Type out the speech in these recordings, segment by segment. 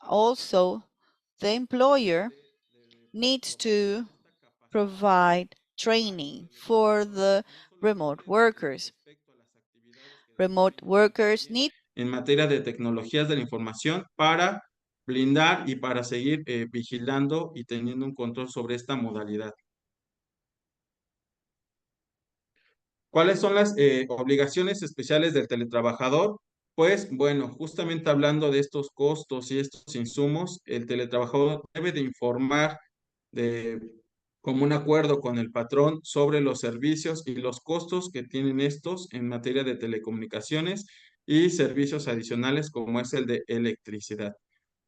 Also, the employer needs to provide training for the remote workers. Remote workers need en materia de tecnologías de la información para blindar y para seguir vigilando y teniendo un control sobre esta modalidad. ¿Cuáles son las obligaciones especiales del teletrabajador? Pues bueno, justamente hablando de estos costos y estos insumos, el teletrabajador debe de informar de común acuerdo con el patrón sobre los servicios y los costos que tienen estos en materia de telecomunicaciones y servicios adicionales como es el de electricidad.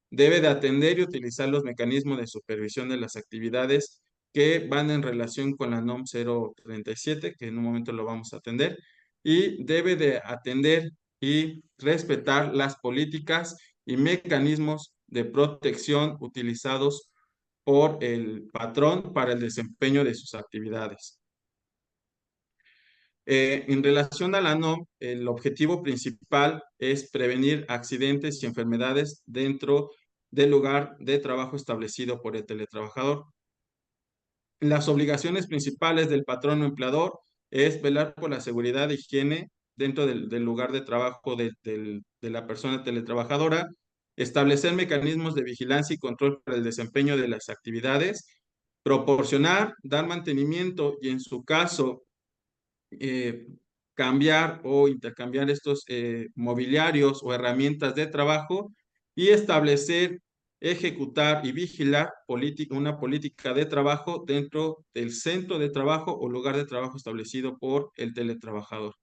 Debe de atender y utilizar los mecanismos de supervisión de las actividades que van en relación con la NOM 037, que en un momento lo vamos a atender, y debe de atender y respetar las políticas y mecanismos de protección utilizados por el patrón para el desempeño de sus actividades. En relación a la NOM, el objetivo principal es prevenir accidentes y enfermedades dentro del lugar de trabajo establecido por el teletrabajador. Las obligaciones principales del patrón o empleador es velar por la seguridad e higiene dentro del lugar de trabajo de la persona teletrabajadora, establecer mecanismos de vigilancia y control para el desempeño de las actividades, proporcionar, dar mantenimiento y en su caso eh, cambiar o intercambiar estos mobiliarios o herramientas de trabajo y establecer, ejecutar y vigilar una política de trabajo dentro del centro de trabajo o lugar de trabajo establecido por el teletrabajador.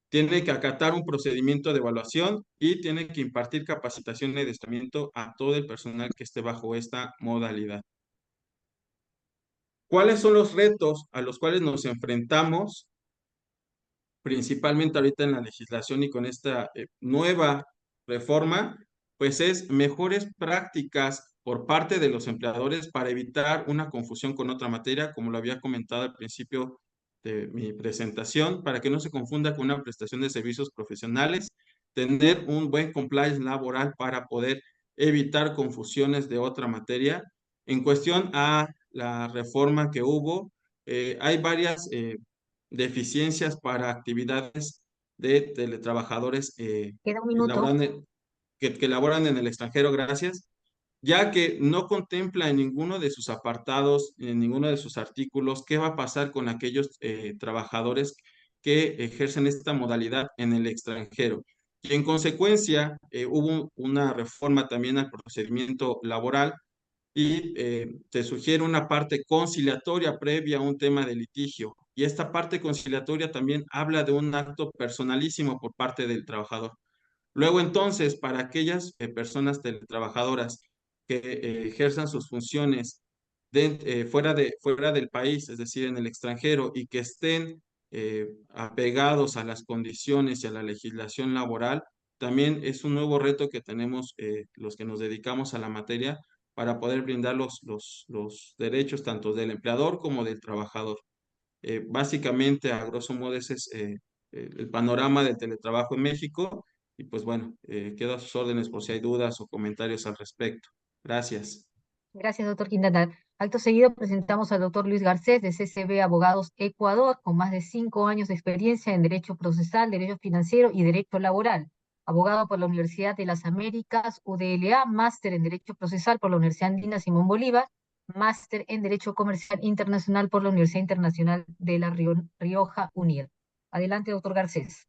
Tiene que acatar un procedimiento de evaluación y tiene que impartir capacitación y adiestramiento a todo el personal que esté bajo esta modalidad. ¿Cuáles son los retos a los cuales nos enfrentamos principalmente ahorita en la legislación y con esta nueva reforma? Pues es mejores prácticas por parte de los empleadores para evitar una confusión con otra materia, como lo había comentado al principio de mi presentación, para que no se confunda con una prestación de servicios profesionales, tener un buen compliance laboral para poder evitar confusiones de otra materia. En cuestión a la reforma que hubo, hay varias deficiencias para actividades de teletrabajadores Queda un minuto. que laboran en el extranjero, gracias, ya que no contempla en ninguno de sus apartados, en ninguno de sus artículos, qué va a pasar con aquellos trabajadores que ejercen esta modalidad en el extranjero. Y en consecuencia, hubo una reforma también al procedimiento laboral y te sugiere una parte conciliatoria previa a un tema de litigio. Y esta parte conciliatoria también habla de un acto personalísimo por parte del trabajador. Luego entonces, para aquellas personas teletrabajadoras que ejerzan sus funciones fuera del país, es decir, en el extranjero, y que estén apegados a las condiciones y a la legislación laboral, también es un nuevo reto que tenemos los que nos dedicamos a la materia para poder brindar los derechos tanto del empleador como del trabajador. Básicamente, a grosso modo, ese es el panorama del teletrabajo en México. Y pues bueno, quedo a sus órdenes por si hay dudas o comentarios al respecto. Gracias. Gracias, doctor Quintana. Acto seguido presentamos al doctor Luis Garcés de CCB Abogados Ecuador, con más de 5 años de experiencia en Derecho Procesal, Derecho Financiero y Derecho Laboral. Abogado por la Universidad de las Américas, UDLA, máster en Derecho Procesal por la Universidad Andina Simón Bolívar, máster en Derecho Comercial Internacional por la Universidad Internacional de La Rioja, UNIR. Adelante, doctor Garcés.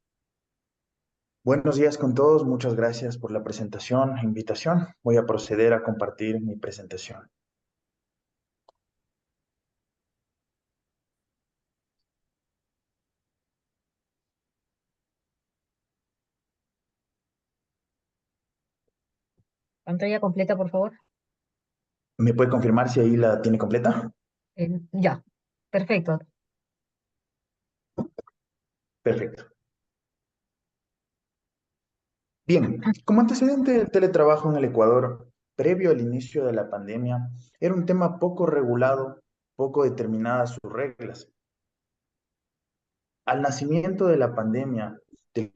Buenos días con todos, muchas gracias por la presentación e invitación. Voy a proceder a compartir mi presentación. Pantalla completa, por favor. ¿Me puede confirmar si ahí la tiene completa? Ya, perfecto. Perfecto. Bien, como antecedente del teletrabajo en el Ecuador, previo al inicio de la pandemia, era un tema poco regulado, poco determinadas sus reglas. Al nacimiento de la pandemia del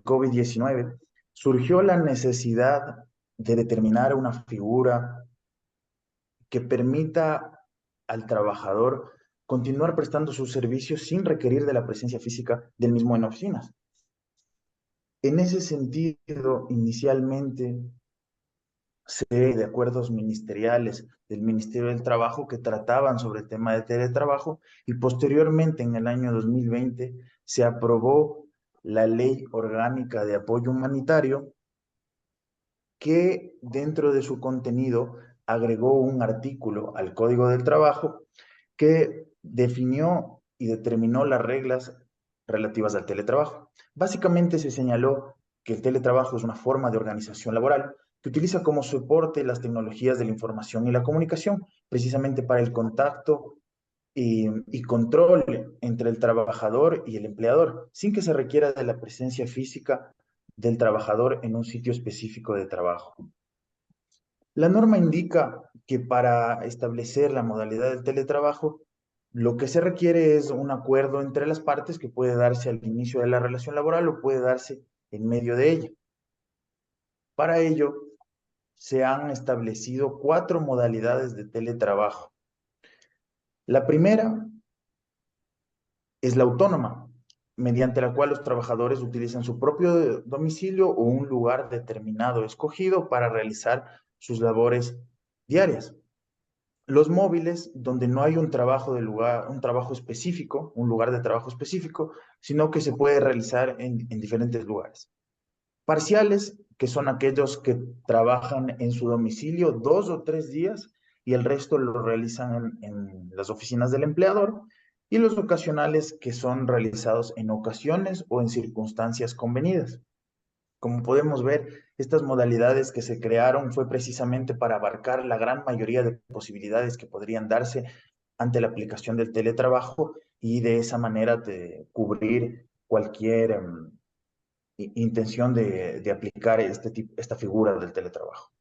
COVID-19, surgió la necesidad de determinar una figura que permita al trabajador continuar prestando sus servicios sin requerir de la presencia física del mismo en oficinas. En ese sentido, inicialmente de acuerdos ministeriales del Ministerio del Trabajo que trataban sobre el tema de teletrabajo y posteriormente en el año 2020 se aprobó la Ley Orgánica de Apoyo Humanitario que dentro de su contenido agregó un artículo al Código del Trabajo que definió y determinó las reglas relativas al teletrabajo. Básicamente se señaló que el teletrabajo es una forma de organización laboral que utiliza como soporte las tecnologías de la información y la comunicación, precisamente para el contacto y control entre el trabajador y el empleador, sin que se requiera de la presencia física del trabajador en un sitio específico de trabajo. La norma indica que para establecer la modalidad del teletrabajo, lo que se requiere es un acuerdo entre las partes que puede darse al inicio de la relación laboral o puede darse en medio de ella. Para ello, se han establecido 4 modalidades de teletrabajo. La primera es la autónoma, mediante la cual los trabajadores utilizan su propio domicilio o un lugar determinado escogido para realizar sus labores diarias. Los móviles, donde no hay un trabajo de lugar, un trabajo específico, un lugar de trabajo específico, sino que se puede realizar en diferentes lugares. Parciales, que son aquellos que trabajan en su domicilio 2 o 3 días y el resto lo realizan en las oficinas del empleador. Y los ocasionales, que son realizados en ocasiones o en circunstancias convenidas. Como podemos ver, estas modalidades que se crearon fue precisamente para abarcar la gran mayoría de posibilidades que podrían darse ante la aplicación del teletrabajo y de esa manera de cubrir cualquier intención de aplicar esta figura del teletrabajo.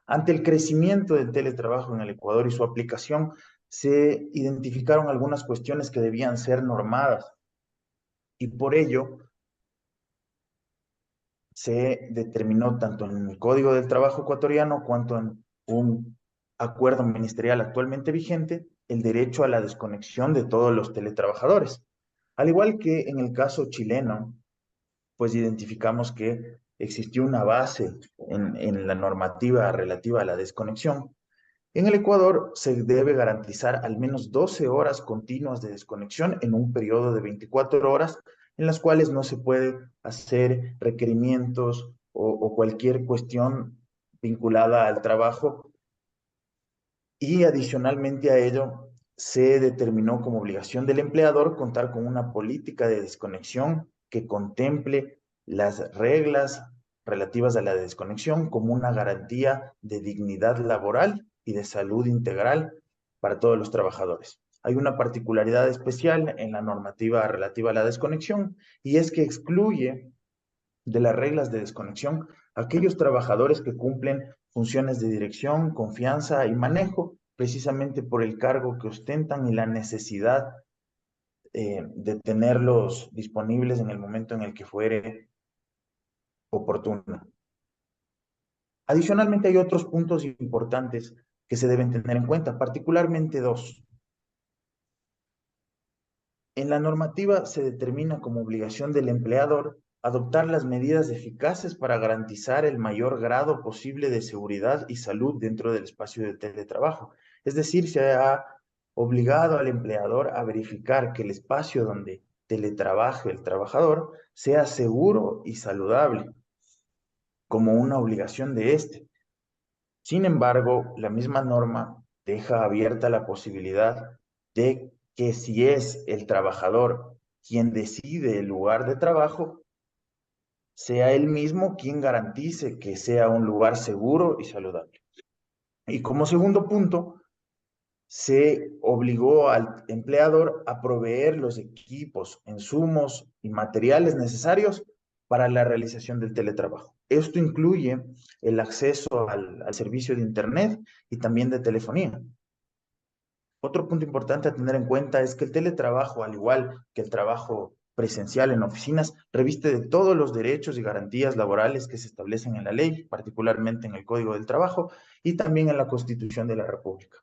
Ante el crecimiento del teletrabajo en el Ecuador y su aplicación, se identificaron algunas cuestiones que debían ser normadas y por ello se determinó tanto en el Código del Trabajo ecuatoriano cuanto en un acuerdo ministerial actualmente vigente el derecho a la desconexión de todos los teletrabajadores. Al igual que en el caso chileno, pues identificamos que existió una base en la normativa relativa a la desconexión. En el Ecuador se debe garantizar al menos 12 horas continuas de desconexión en un periodo de 24 horas en las cuales no se puede hacer requerimientos o cualquier cuestión vinculada al trabajo. Y adicionalmente a ello, se determinó como obligación del empleador contar con una política de desconexión que contemple las reglas relativas a la desconexión como una garantía de dignidad laboral y de salud integral para todos los trabajadores. Hay una particularidad especial en la normativa relativa a la desconexión y es que excluye de las reglas de desconexión aquellos trabajadores que cumplen funciones de dirección, confianza y manejo, precisamente por el cargo que ostentan y la necesidad de tenerlos disponibles en el momento en el que fuere oportuno. Adicionalmente, hay otros puntos importantes que se deben tener en cuenta, particularmente 2. En la normativa se determina como obligación del empleador adoptar las medidas eficaces para garantizar el mayor grado posible de seguridad y salud dentro del espacio de teletrabajo. Es decir, se ha obligado al empleador a verificar que el espacio donde teletrabaje el trabajador sea seguro y saludable, como una obligación de este. Sin embargo, la misma norma deja abierta la posibilidad de que si es el trabajador quien decide el lugar de trabajo, sea él mismo quien garantice que sea un lugar seguro y saludable. Y como segundo punto, se obligó al empleador a proveer los equipos, insumos y materiales necesarios para la realización del teletrabajo. Esto incluye el acceso al servicio de Internet y también de telefonía. Otro punto importante a tener en cuenta es que el teletrabajo, al igual que el trabajo presencial en oficinas reviste de todos los derechos y garantías laborales que se establecen en la ley, particularmente en el Código del Trabajo y también en la Constitución de la República.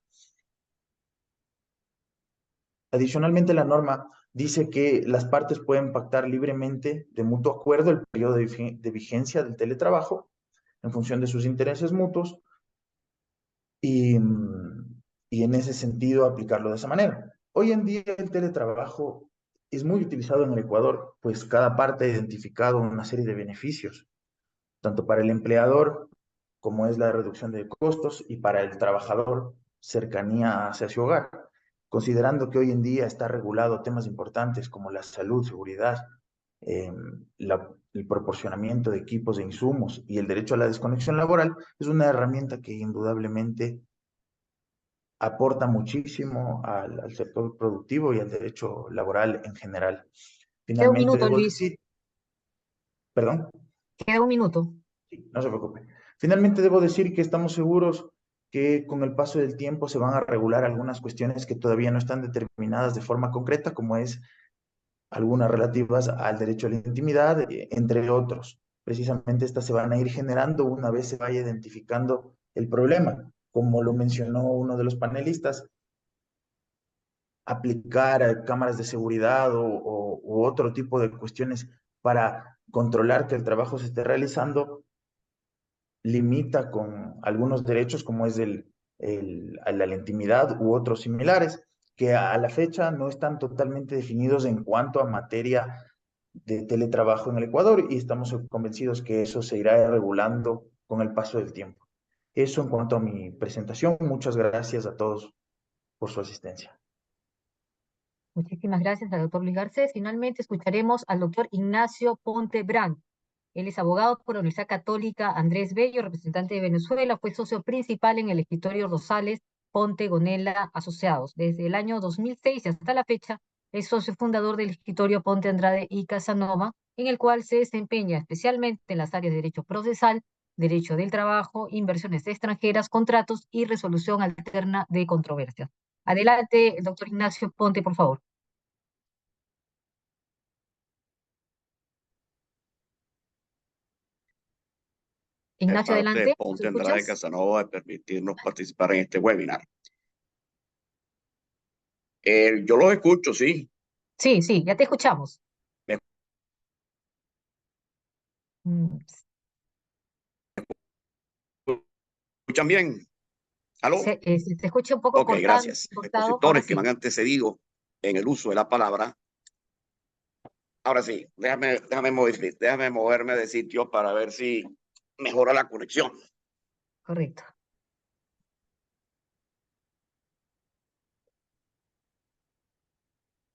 Adicionalmente, la norma dice que las partes pueden pactar libremente, de mutuo acuerdo, el periodo de vigencia del teletrabajo en función de sus intereses mutuos y en ese sentido aplicarlo de esa manera. Hoy en día el teletrabajo es muy utilizado en el Ecuador, pues cada parte ha identificado una serie de beneficios, tanto para el empleador como es la reducción de costos y para el trabajador cercanía hacia su hogar, considerando que hoy en día está regulado temas importantes como la salud, seguridad, eh, el proporcionamiento de equipos e insumos y el derecho a la desconexión laboral, es una herramienta que indudablemente aporta muchísimo al sector productivo y al derecho laboral en general. Queda un Finalmente minuto, debo Luis. decir, perdón. Queda un minuto. Sí, no se preocupe. Finalmente debo decir que estamos seguros que con el paso del tiempo se van a regular algunas cuestiones que todavía no están determinadas de forma concreta, como es algunas relativas al derecho a la intimidad, entre otros. Precisamente estas se van a ir generando una vez se vaya identificando el problema. Como lo mencionó uno de los panelistas, aplicar cámaras de seguridad u otro tipo de cuestiones para controlar que el trabajo se esté realizando limita con algunos derechos como es la intimidad u otros similares, que a la fecha no están totalmente definidos en cuanto a materia de teletrabajo en el Ecuador y estamos convencidos que eso se irá regulando con el paso del tiempo. Eso en cuanto a mi presentación. Muchas gracias a todos por su asistencia. Muchísimas gracias al doctor Luis Garcés. Finalmente escucharemos al doctor Ignacio Ponte Brandt. Él es abogado por la Universidad Católica Andrés Bello, representante de Venezuela, fue socio principal en el escritorio Rosales Ponte Gonella Asociados. Desde el año 2006 hasta la fecha, es socio fundador del escritorio Ponte Andrade y Casanova, en el cual se desempeña especialmente en las áreas de derecho procesal, derecho del trabajo, inversiones extranjeras, contratos y resolución alterna de controversias. Adelante, doctor Ignacio Ponte, por favor. De Ignacio, parte de adelante. ¿Nos Ponte Andrade escuchas? Casanova de permitirnos participar en este webinar. Yo los escucho, sí. Sí, sí, ya te escuchamos. ¿Me Mm, escuchan bien? ¿Aló? se escucha un poco Ok, gracias. cortado, ahora Expositores que me sí. han antecedido en el uso de la palabra. Ahora sí, déjame moverme de sitio para ver si mejora la conexión. Correcto.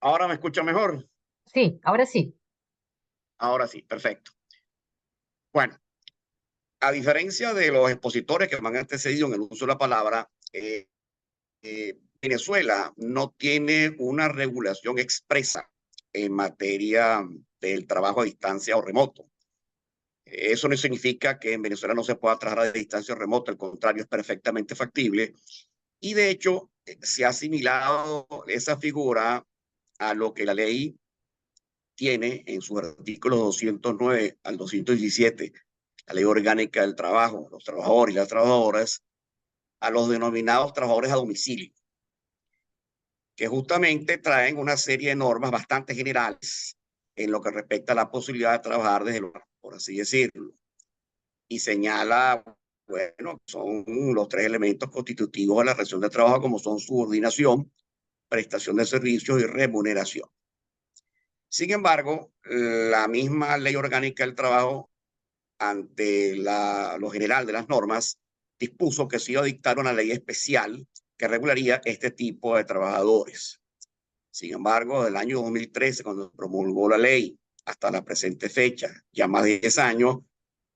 ¿Ahora me escucha mejor? Sí, ahora sí. Ahora sí, perfecto. Bueno, a diferencia de los expositores que me han antecedido en el uso de la palabra, Venezuela no tiene una regulación expresa en materia del trabajo a distancia o remoto. Eso no significa que en Venezuela no se pueda trabajar a distancia o remoto, al contrario, es perfectamente factible. Y de hecho, se ha asimilado esa figura a lo que la ley tiene en sus artículos 209 al 217, la ley orgánica del trabajo, los trabajadores y las trabajadoras, a los denominados trabajadores a domicilio, que justamente traen una serie de normas bastante generales en lo que respecta a la posibilidad de trabajar desde el hogar, por así decirlo. Y señala, bueno, son los tres elementos constitutivos de la relación de trabajo, como son subordinación, prestación de servicios y remuneración. Sin embargo, la misma ley orgánica del trabajo, ante lo general de las normas, dispuso que se iba a dictar una ley especial que regularía este tipo de trabajadores. Sin embargo, del año 2013, cuando promulgó la ley, hasta la presente fecha, ya más de 10 años,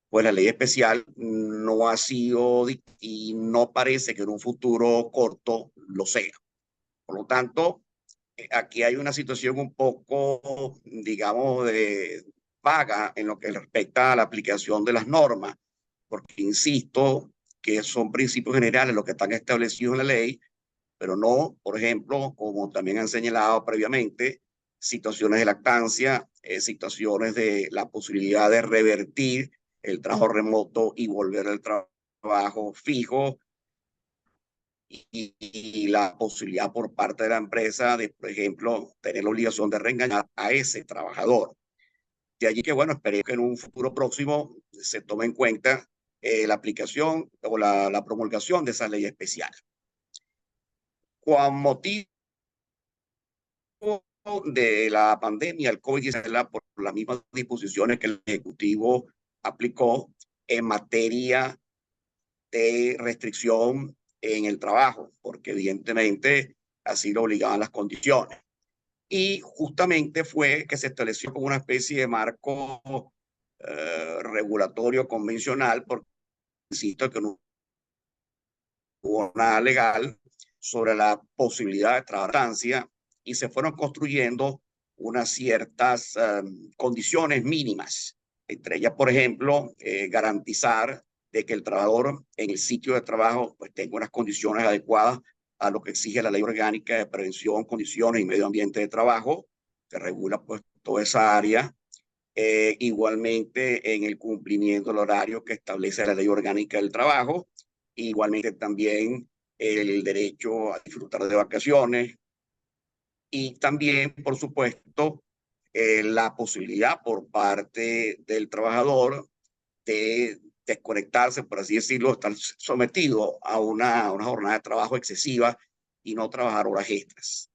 pues la ley especial no ha sido y no parece que en un futuro corto lo sea. Por lo tanto, aquí hay una situación un poco, digamos, de vaga en lo que respecta a la aplicación de las normas, porque insisto que son principios generales los que están establecidos en la ley, pero no, por ejemplo, como también han señalado previamente, situaciones de lactancia situaciones de la posibilidad de revertir el trabajo remoto y volver al trabajo fijo, y la posibilidad por parte de la empresa de, por ejemplo, tener la obligación de reengañar a ese trabajador. De allí que, bueno, esperemos que en un futuro próximo se tome en cuenta la aplicación o la promulgación de esa ley especial. Con motivo de la pandemia, el COVID-19, por las mismas disposiciones que el Ejecutivo aplicó en materia de restricción en el trabajo, porque evidentemente así lo obligaban las condiciones. Y justamente fue que se estableció como una especie de marco regulatorio convencional, porque insisto que no hubo nada legal sobre la posibilidad de trabajar y se fueron construyendo unas ciertas condiciones mínimas. Entre ellas, por ejemplo, garantizar de que el trabajador en el sitio de trabajo pues, tenga unas condiciones adecuadas a lo que exige la Ley Orgánica de Prevención, Condiciones y Medio Ambiente de Trabajo, que regula pues toda esa área. Igualmente en el cumplimiento del horario que establece la Ley Orgánica del Trabajo, igualmente también el derecho a disfrutar de vacaciones y también, por supuesto, la posibilidad por parte del trabajador de desconectarse, por así decirlo, estar sometido a una jornada de trabajo excesiva y no trabajar horas extras.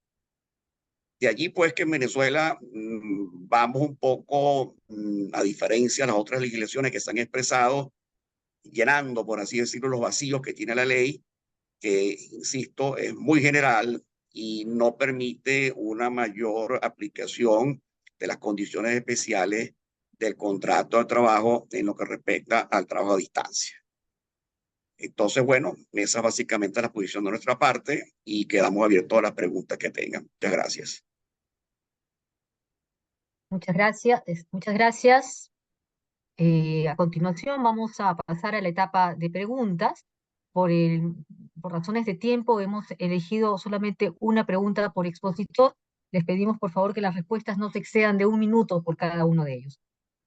De allí, pues, que en Venezuela vamos un poco, a diferencia de las otras legislaciones que se han expresado, llenando, por así decirlo, los vacíos que tiene la ley, que, insisto, es muy general y no permite una mayor aplicación de las condiciones especiales del contrato de trabajo en lo que respecta al trabajo a distancia. Entonces, bueno, esa es básicamente la posición de nuestra parte y quedamos abiertos a las preguntas que tengan. Muchas gracias. Muchas gracias. Muchas gracias. A continuación vamos a pasar a la etapa de preguntas. Por razones de tiempo hemos elegido solamente una pregunta por expositor. Les pedimos por favor que las respuestas no se excedan de 1 minuto por cada uno de ellos.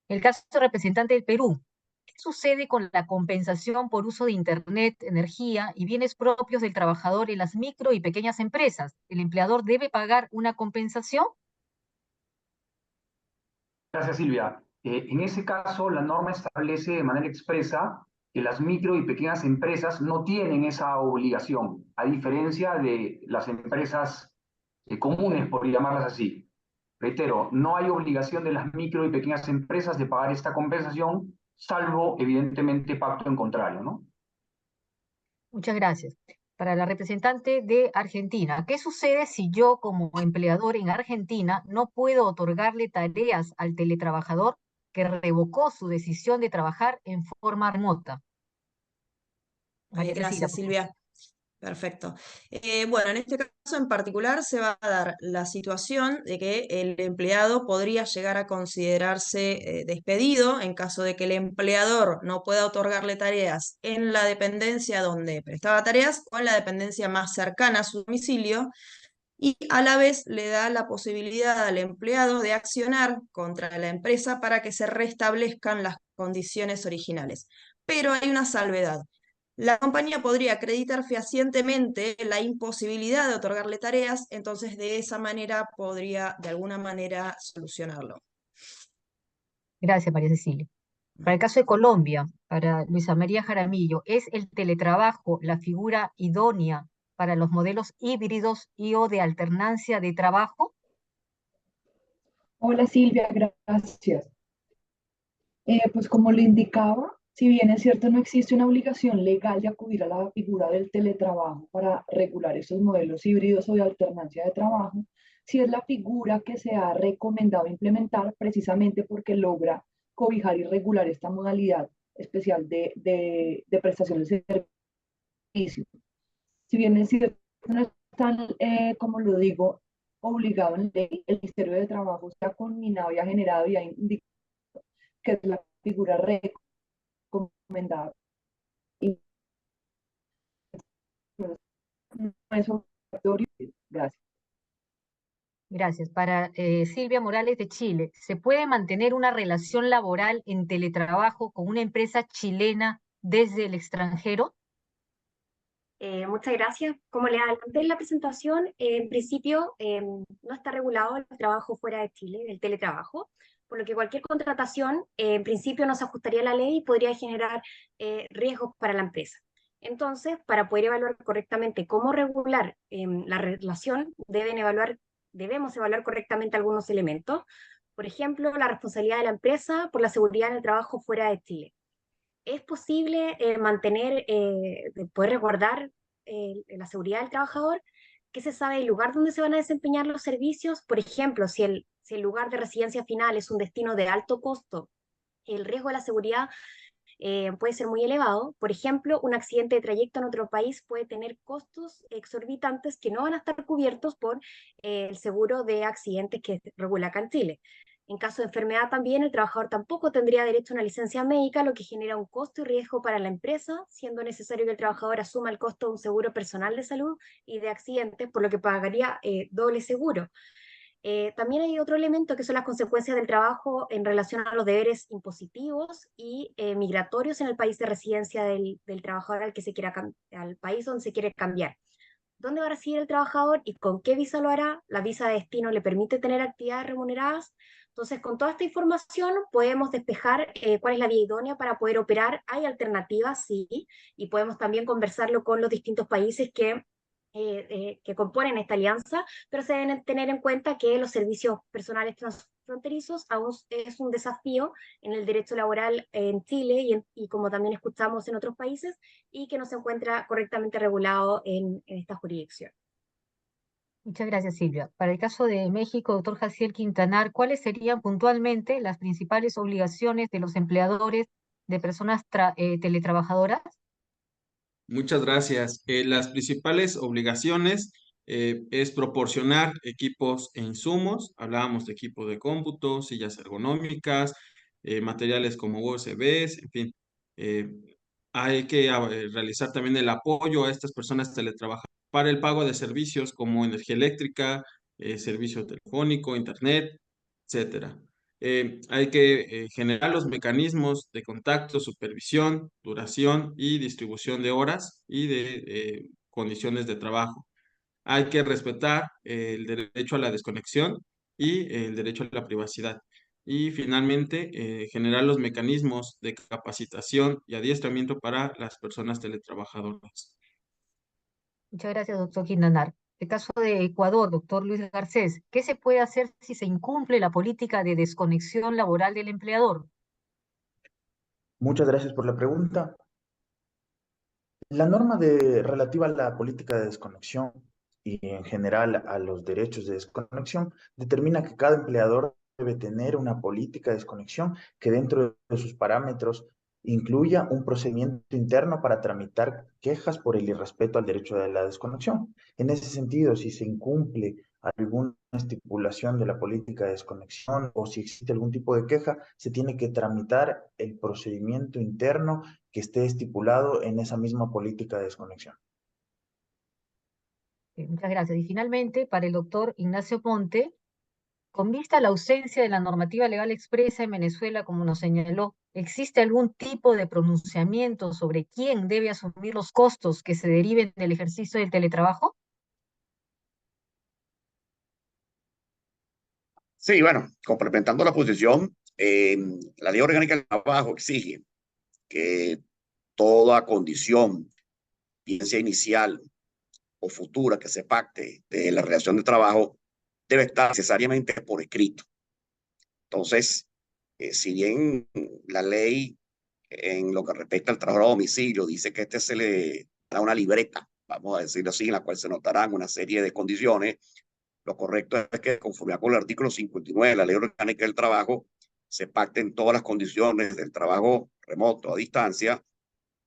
El caso del representante del Perú. ¿Qué sucede con la compensación por uso de Internet, energía y bienes propios del trabajador en las micro y pequeñas empresas? ¿El empleador debe pagar una compensación? Gracias, Silvia. En ese caso, la norma establece de manera expresa que las micro y pequeñas empresas no tienen esa obligación, a diferencia de las empresas comunes, por llamarlas así. Reitero, no hay obligación de las micro y pequeñas empresas de pagar esta compensación, salvo, evidentemente, pacto en contrario, ¿no? Muchas gracias. Para la representante de Argentina, ¿qué sucede si yo como empleador en Argentina no puedo otorgarle tareas al teletrabajador que revocó su decisión de trabajar en forma remota? María Cecilia, Gracias, por favor. Silvia. Perfecto. Bueno, en este caso en particular se va a dar la situación de que el empleado podría llegar a considerarse despedido en caso de que el empleador no pueda otorgarle tareas en la dependencia donde prestaba tareas o en la dependencia más cercana a su domicilio, y a la vez le da la posibilidad al empleado de accionar contra la empresa para que se restablezcan las condiciones originales. Pero hay una salvedad. La compañía podría acreditar fehacientemente la imposibilidad de otorgarle tareas, entonces de esa manera podría de alguna manera solucionarlo. Gracias, María Cecilia. Para el caso de Colombia, para Luisa María Jaramillo, ¿es el teletrabajo la figura idónea para los modelos híbridos y o de alternancia de trabajo? Hola Silvia, gracias. Pues como le indicaba, si bien es cierto no existe una obligación legal de acudir a la figura del teletrabajo para regular esos modelos híbridos o de alternancia de trabajo, sí es la figura que se ha recomendado implementar precisamente porque logra cobijar y regular esta modalidad especial de prestación de servicio. Si bien es cierto, no están, como lo digo, obligado en ley, el Ministerio de Trabajo se ha conminado y ha generado y ha indicado que es la figura recomendada. Y no es obligatorio. Gracias. Gracias. Para Silvia Morales de Chile, ¿se puede mantener una relación laboral en teletrabajo con una empresa chilena desde el extranjero? Muchas gracias. Como le adelanté en la presentación, en principio no está regulado el trabajo fuera de Chile, el teletrabajo, por lo que cualquier contratación en principio no se ajustaría a la ley y podría generar riesgos para la empresa. Entonces, para poder evaluar correctamente cómo regular la relación, debemos evaluar correctamente algunos elementos. Por ejemplo, la responsabilidad de la empresa por la seguridad en el trabajo fuera de Chile. ¿Es posible poder resguardar la seguridad del trabajador? ¿Qué se sabe del lugar donde se van a desempeñar los servicios? Por ejemplo, si el lugar de residencia final es un destino de alto costo, el riesgo de la seguridad puede ser muy elevado. Por ejemplo, un accidente de trayecto en otro país puede tener costos exorbitantes que no van a estar cubiertos por el seguro de accidentes que regula acá en Chile. En caso de enfermedad también, el trabajador tampoco tendría derecho a una licencia médica, lo que genera un costo y riesgo para la empresa, siendo necesario que el trabajador asuma el costo de un seguro personal de salud y de accidentes, por lo que pagaría doble seguro. También hay otro elemento que son las consecuencias del trabajo en relación a los deberes impositivos y migratorios en el país de residencia del trabajador al país donde se quiere cambiar. ¿Dónde va a residir el trabajador y con qué visa lo hará? ¿La visa de destino le permite tener actividades remuneradas? Entonces, con toda esta información podemos despejar cuál es la vía idónea para poder operar. Hay alternativas, sí, y podemos también conversarlo con los distintos países que componen esta alianza, pero se deben tener en cuenta que los servicios personales transfronterizos aún es un desafío en el derecho laboral en Chile y como también escuchamos en otros países, y que no se encuentra correctamente regulado en esta jurisdicción. Muchas gracias, Silvia. Para el caso de México, doctor Jaciel Quintanar, ¿cuáles serían puntualmente las principales obligaciones de los empleadores de personas teletrabajadoras? Muchas gracias. Las principales obligaciones es proporcionar equipos e insumos. Hablábamos de equipo de cómputo, sillas ergonómicas, materiales como USBs, en fin. Eh, Hay que realizar también el apoyo a estas personas teletrabajadoras para el pago de servicios como energía eléctrica, servicio telefónico, internet, etcétera. Hay que generar los mecanismos de contacto, supervisión, duración y distribución de horas y de condiciones de trabajo. Hay que respetar el derecho a la desconexión y el derecho a la privacidad. Y finalmente, generar los mecanismos de capacitación y adiestramiento para las personas teletrabajadoras. Muchas gracias, doctor Quintanar. El caso de Ecuador, doctor Luis Garcés, ¿qué se puede hacer si se incumple la política de desconexión laboral del empleador? Muchas gracias por la pregunta. La norma relativa a la política de desconexión y en general a los derechos de desconexión determina que cada empleador debe tener una política de desconexión que dentro de sus parámetros incluya un procedimiento interno para tramitar quejas por el irrespeto al derecho de la desconexión. En ese sentido, si se incumple alguna estipulación de la política de desconexión o si existe algún tipo de queja, se tiene que tramitar el procedimiento interno que esté estipulado en esa misma política de desconexión. Muchas gracias. Y finalmente, para el doctor Ignacio Ponte, con vista a la ausencia de la normativa legal expresa en Venezuela, como nos señaló, ¿existe algún tipo de pronunciamiento sobre quién debe asumir los costos que se deriven del ejercicio del teletrabajo? Sí, bueno, complementando la posición, la Ley Orgánica del Trabajo exige que toda condición, bien sea inicial o futura, que se pacte de la relación de trabajo, debe estar necesariamente por escrito. Entonces, si bien la ley en lo que respecta al trabajo a domicilio dice que se le da una libreta, vamos a decirlo así, en la cual se notarán una serie de condiciones, lo correcto es que conforme con el artículo 59 de la Ley Orgánica del Trabajo, se pacten todas las condiciones del trabajo remoto a distancia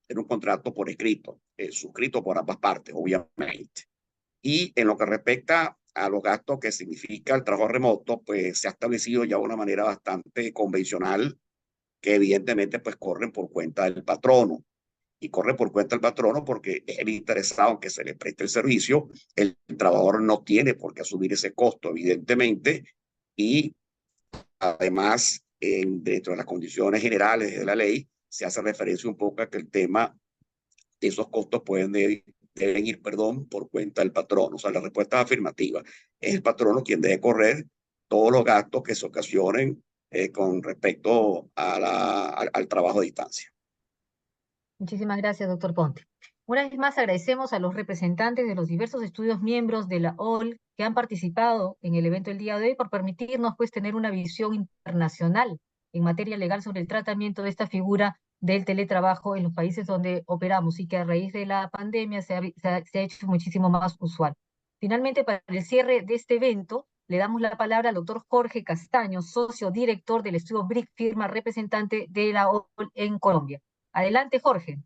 en un contrato por escrito, suscrito por ambas partes, obviamente. Y en lo que respecta a los gastos que significa el trabajo remoto, pues se ha establecido ya de una manera bastante convencional que evidentemente pues corren por cuenta del patrono. y corre por cuenta del patrono porque es el interesado en que se le preste el servicio. El trabajador no tiene por qué asumir ese costo, evidentemente, y además, dentro de las condiciones generales de la ley, se hace referencia un poco a que el tema de esos costos deben ir, por cuenta del patrono. O sea, la respuesta es afirmativa. Es el patrono quien debe correr todos los gastos que se ocasionen con respecto al trabajo a distancia. Muchísimas gracias, doctor Ponte. Una vez más agradecemos a los representantes de los diversos estudios miembros de la OL que han participado en el evento del día de hoy por permitirnos pues tener una visión internacional en materia legal sobre el tratamiento de esta figura del teletrabajo en los países donde operamos y que a raíz de la pandemia se ha hecho muchísimo más usual. Finalmente, para el cierre de este evento, le damos la palabra al doctor Jorge Castaño, socio director del estudio BRIC, firma representante de la OL en Colombia. Adelante, Jorge.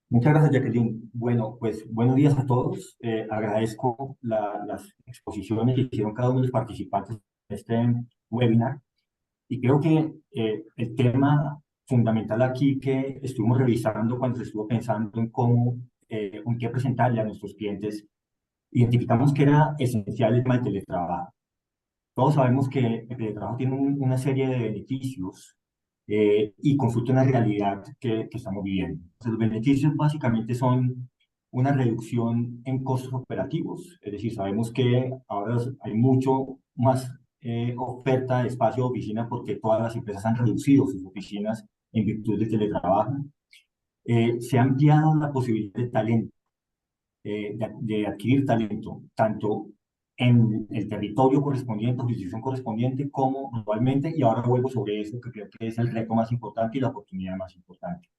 Muchas gracias, Jacqueline. Bueno, pues buenos días a todos. Agradezco las exposiciones que hicieron cada uno de los participantes de este webinar. Y creo que el tema fundamental aquí que estuvimos revisando cuando se estuvo pensando en cómo, en qué presentarle a nuestros clientes, identificamos que era esencial el tema del teletrabajo. Todos sabemos que el teletrabajo tiene una serie de beneficios y consulta una realidad que estamos viviendo. Entonces, los beneficios básicamente son una reducción en costos operativos, es decir, sabemos que ahora hay mucho más oferta de espacio de oficina porque todas las empresas han reducido sus oficinas en virtud del teletrabajo. Se ha ampliado la posibilidad de talento, de adquirir talento, tanto en el territorio correspondiente, jurisdicción correspondiente, como globalmente, y ahora vuelvo sobre eso, que creo que es el reto más importante y la oportunidad más importante.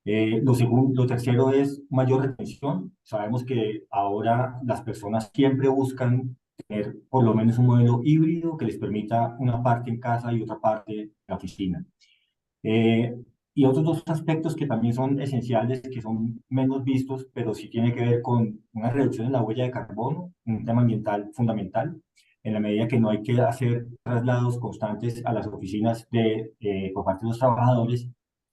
Lo tercero es mayor retención. Sabemos que ahora las personas siempre buscan tener por lo menos un modelo híbrido que les permita una parte en casa y otra parte en la oficina. Y otros dos aspectos que también son esenciales, que son menos vistos, pero sí tiene que ver con una reducción en la huella de carbono, un tema ambiental fundamental, en la medida que no hay que hacer traslados constantes a las oficinas por parte de los trabajadores,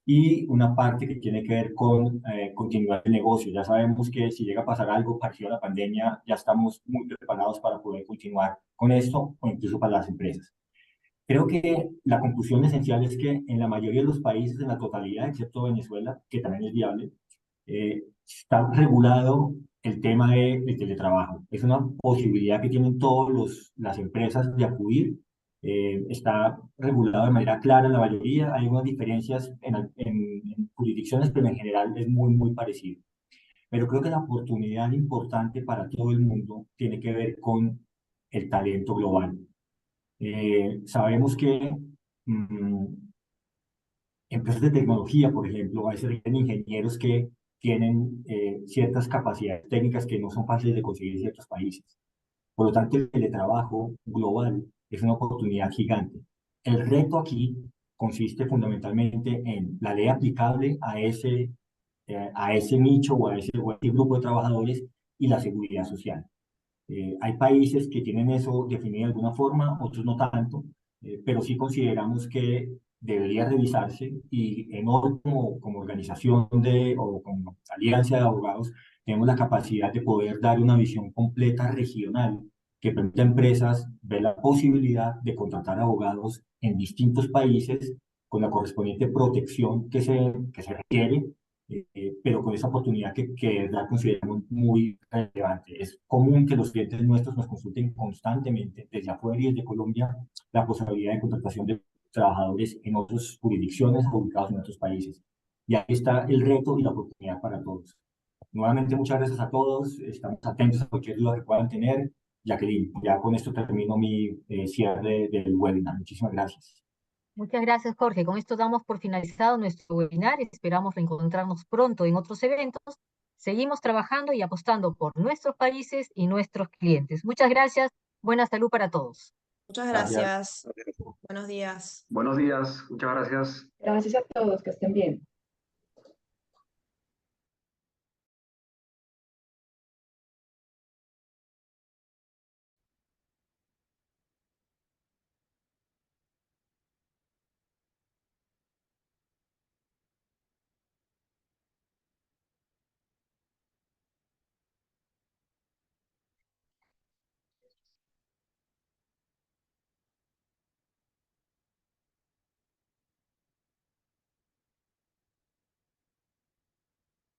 y una parte que tiene que ver con continuidad del negocio. Ya sabemos que si llega a pasar algo parecido a la pandemia, ya estamos muy preparados para poder continuar con esto, o incluso para las empresas. Creo que la conclusión esencial es que en la mayoría de los países, en la totalidad, excepto Venezuela, que también es viable, está regulado el tema del teletrabajo. Es una posibilidad que tienen todas las empresas de acudir. Está regulado de manera clara en la mayoría. Hay unas diferencias en jurisdicciones, pero en general es muy, muy parecido. Pero creo que la oportunidad importante para todo el mundo tiene que ver con el talento global. Sabemos que empresas de tecnología, por ejemplo, a veces requieren ingenieros que tienen ciertas capacidades técnicas que no son fáciles de conseguir en ciertos países. Por lo tanto, el teletrabajo global es una oportunidad gigante. El reto aquí consiste fundamentalmente en la ley aplicable a ese nicho o a ese grupo de trabajadores y la seguridad social. Hay países que tienen eso definido de alguna forma, otros no tanto, pero sí consideramos que debería revisarse, y en orden como organización o como alianza de abogados tenemos la capacidad de poder dar una visión completa regional que permita a empresas ver la posibilidad de contratar abogados en distintos países con la correspondiente protección que se requiere, pero con esa oportunidad que la consideramos muy relevante. Es común que los clientes nuestros nos consulten constantemente desde afuera y desde Colombia la posibilidad de contratación de trabajadores en otras jurisdicciones ubicados en otros países. Y ahí está el reto y la oportunidad para todos. Nuevamente, muchas gracias a todos. Estamos atentos a cualquier duda que puedan tener. Jacqueline, ya con esto termino mi cierre del webinar. Muchísimas gracias. Muchas gracias, Jorge. Con esto damos por finalizado nuestro webinar. Esperamos reencontrarnos pronto en otros eventos. Seguimos trabajando y apostando por nuestros países y nuestros clientes. Muchas gracias. Buena salud para todos. Muchas gracias. Buenos días. Buenos días, muchas gracias. Gracias a todos, que estén bien.